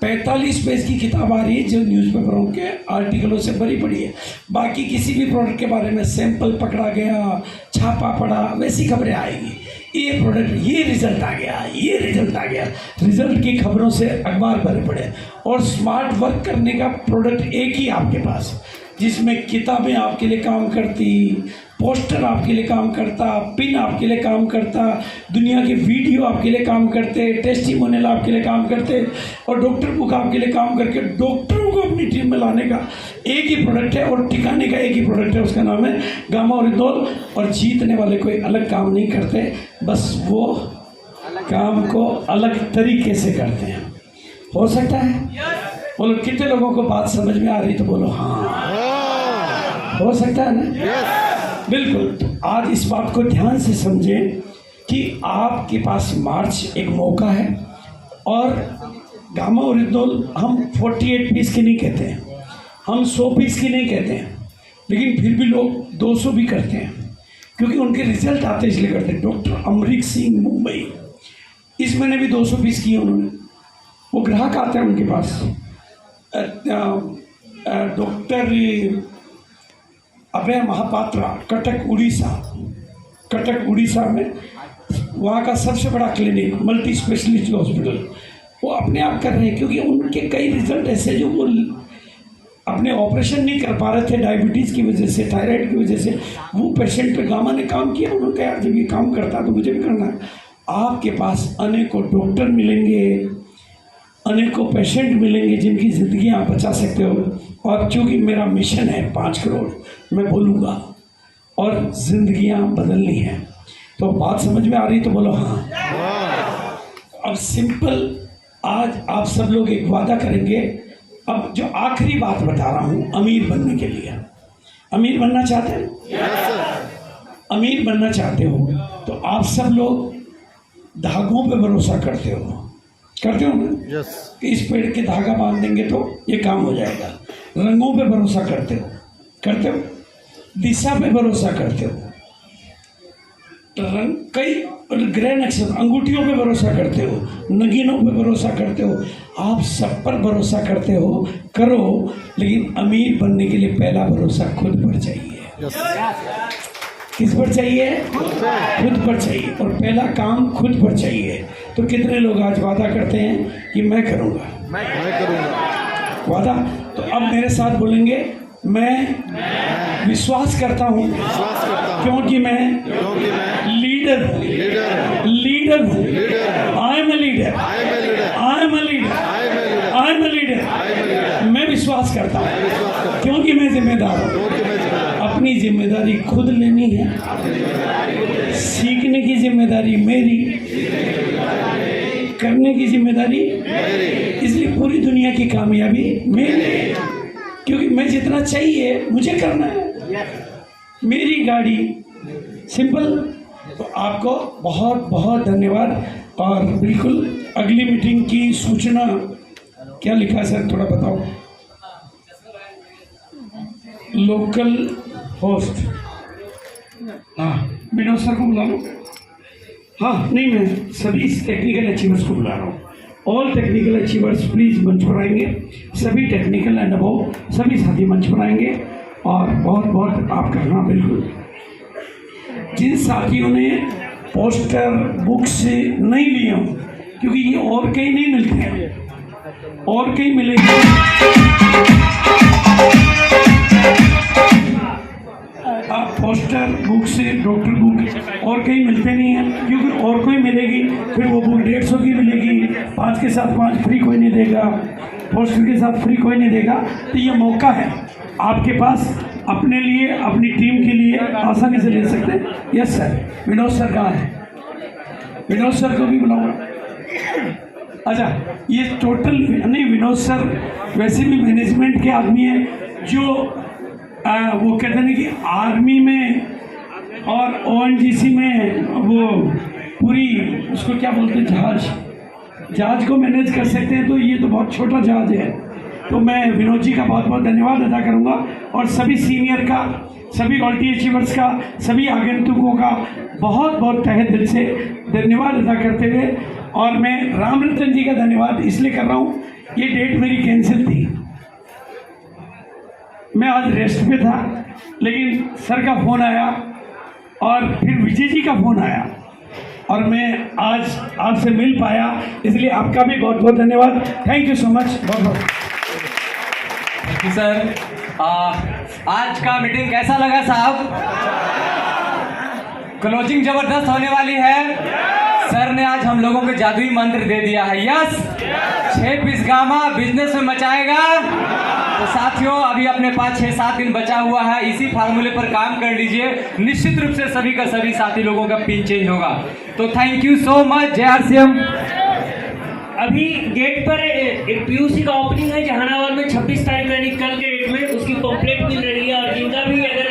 45 पेज की किताब आ रही है जो न्यूज़पेपरों के आर्टिकलों से भरी पड़ी है। बाकी किसी भी प्रोडक्ट के बारे में सैंपल पकड़ा गया, छापा पड़ा, वैसी खबरें आएगी। ये प्रोडक्ट, ये रिजल्ट आ गया, ये रिजल्ट आ गया, रिजल्ट की खबरों से अखबार भरे पड़े। और स्मार्ट वर्क करने का प्रोडक्ट एक ही आपके पास, जिसमें किताबें आपके लिए काम करती, पोस्टर आपके लिए काम करता, पिन आपके लिए काम करता, दुनिया के वीडियो आपके लिए काम करते, टेस्टिमोनियल आपके लिए काम करते, और डॉक्टर बुक आपके लिए काम करके डॉक्टरों को अपनी टीम में लाने का एक ही प्रोडक्ट है और टिकाने का एक ही प्रोडक्ट है, उसका नाम है गामा ओरिजिनोल। और जीतने वाले कोई अलग काम नहीं करते, बस वो काम को अलग तरीके से करते हैं। हो सकता है? बोलो, कितने लोगों को बात समझ में आ रही? तो बोलो हाँ। हो सकता है ना? बिल्कुल। तो आज इस बात को ध्यान से समझें कि आपके पास मार्च एक मौका है, और गामा ओरिजिनोल हम 48 पीस की नहीं कहते हैं, हम 100 पीस की नहीं कहते हैं, लेकिन फिर भी लोग 200 भी करते हैं, क्योंकि उनके रिजल्ट आते इसलिए करते हैं। डॉक्टर अमरीक सिंह मुंबई, इस महीने भी 200 पीस किए उन्होंने। वो ग्राहक आते हैं उनके पास। डॉक्टर अभय महापात्रा, कटक उड़ीसा में, वहाँ का सबसे बड़ा क्लिनिक, मल्टी स्पेशलिस्ट हॉस्पिटल, वो अपने आप कर रहे हैं, क्योंकि उनके कई रिजल्ट ऐसे जो वो अपने ऑपरेशन नहीं कर पा रहे थे डायबिटीज़ की वजह से, थायराइड की वजह से। वो पेशेंट पे गामा ने काम किया, उन्होंने कहा जब ये काम करता तो मुझे भी करना है। आपके पास अनेकों डॉक्टर मिलेंगे, अनेकों पेशेंट मिलेंगे जिनकी ज़िंदगी आप बचा सकते हो। और चूँकि मेरा मिशन है 5 करोड़, मैं बोलूँगा और ज़िंदगियाँ बदलनी हैं। तो बात समझ में आ रही? तो बोलो हाँ। अब सिंपल, आज आप सब लोग एक वादा करेंगे। अब जो आखिरी बात बता रहा हूँ, अमीर बनने के लिए, अमीर बनना चाहते हैं? अमीर बनना चाहते हो तो आप सब लोग धागों पे भरोसा करते हो ना? यस। कि इस पेड़ के धागा बांध देंगे तो ये काम हो जाएगा। रंगों पे भरोसा करते हो, दिशा पे भरोसा करते हो, रंग, कई ग्रह नक्षत्र, अंगूठियों पे भरोसा करते हो, नगीनों पे भरोसा करते हो, आप सब पर भरोसा करते हो, करो। लेकिन अमीर बनने के लिए पहला भरोसा खुद पर चाहिए। यस। किस पर चाहिए? खुद पर चाहिए। और पहला काम खुद पर चाहिए। तो कितने लोग आज वादा करते हैं कि मैं करूँगा, मैं करूँगा वादा? तो अब मेरे साथ बोलेंगे, मैं विश्वास करता हूँ, क्योंकि मैं लीडर हूँ। I am a leader. मैं विश्वास करता हूँ क्योंकि मैं जिम्मेदार हूँ। अपनी जिम्मेदारी खुद लेनी है, सीखने की जिम्मेदारी मेरी, करने की जिम्मेदारी मेरी। इसलिए पूरी दुनिया की कामयाबी मेरी, क्योंकि मैं जितना चाहिए मुझे करना है, मेरी गाड़ी। सिंपल। तो आपको बहुत बहुत धन्यवाद। और बिल्कुल अगली मीटिंग की सूचना क्या लिखा है सर, थोड़ा बताओ। लोकल होस्ट, हाँ विनोद सर को बुला लो। हाँ नहीं, मैं सभी टेक्निकल अचीवर्स को बुला रहा हूँ। ऑल टेक्निकल अचीवर्स प्लीज मंच पर आएंगे, सभी टेक्निकल एंड अबव सभी साथी मंच पर आएंगे और बहुत बहुत आप करना बिल्कुल। जिन साथियों ने पोस्टर बुक्स नहीं लिए हों, क्योंकि ये और कहीं नहीं मिलते हैं, और कहीं मिलेंगे। पोस्टर बुक से डॉक्टर बुक और कहीं मिलते नहीं हैं, क्योंकि और कोई मिलेगी फिर वो बुक 150 की मिलेगी, 5 के साथ 5 फ्री कोई नहीं देगा, पोस्टर के साथ फ्री कोई नहीं देगा। तो ये मौका है आपके पास, अपने लिए अपनी टीम के लिए आसानी से ले सकते हैं। यस सर, विनोद सर कहाँ है? विनोद सर को भी बुलाऊंगा। अच्छा, ये टोटल नहीं, विनोद सर वैसे भी मैनेजमेंट के आदमी हैं जो वो कहते हैं कि आर्मी में और ONGC में वो पूरी उसको क्या बोलते हैं, जहाज को मैनेज कर सकते हैं। तो ये तो बहुत छोटा जहाज है। तो मैं विनोद जी का बहुत बहुत धन्यवाद अदा करूंगा और सभी सीनियर का, सभी रॉयल्टी अचीवर्स का, सभी आगंतुकों का बहुत बहुत तहे दिल से धन्यवाद अदा करते हुए, और मैं राम रतन जी का धन्यवाद इसलिए कर रहा हूँ, ये डेट मेरी कैंसिल थी, मैं आज रेस्ट पे था, लेकिन सर का फ़ोन आया और फिर विजय जी का फ़ोन आया और मैं आज आपसे मिल पाया, इसलिए आपका भी बहुत बहुत धन्यवाद। थैंक यू सो मच, बहुत बहुत थैंक यू सर। आज का मीटिंग कैसा लगा साहब? क्लोजिंग जबरदस्त होने वाली है। सर ने आज हम लोगों को जादुई मंत्र दे दिया है। यस, 6 पीस गामा बिजनेस में मचाएगा। तो साथियों, अभी अपने पास 6-7 दिन बचा हुआ है, इसी फार्मूले पर काम कर लीजिए, निश्चित रूप से सभी का सभी साथी लोगों का पिन चेंज होगा। तो थैंक यू सो मच। जय RCM। अभी गेट पर एक PUC का ओपनिंग है जहानाबाद में 26 तारीख यानी कल के डेट में, उसकी पॉम्पलेट मिल रही है, और जिनका भी अगर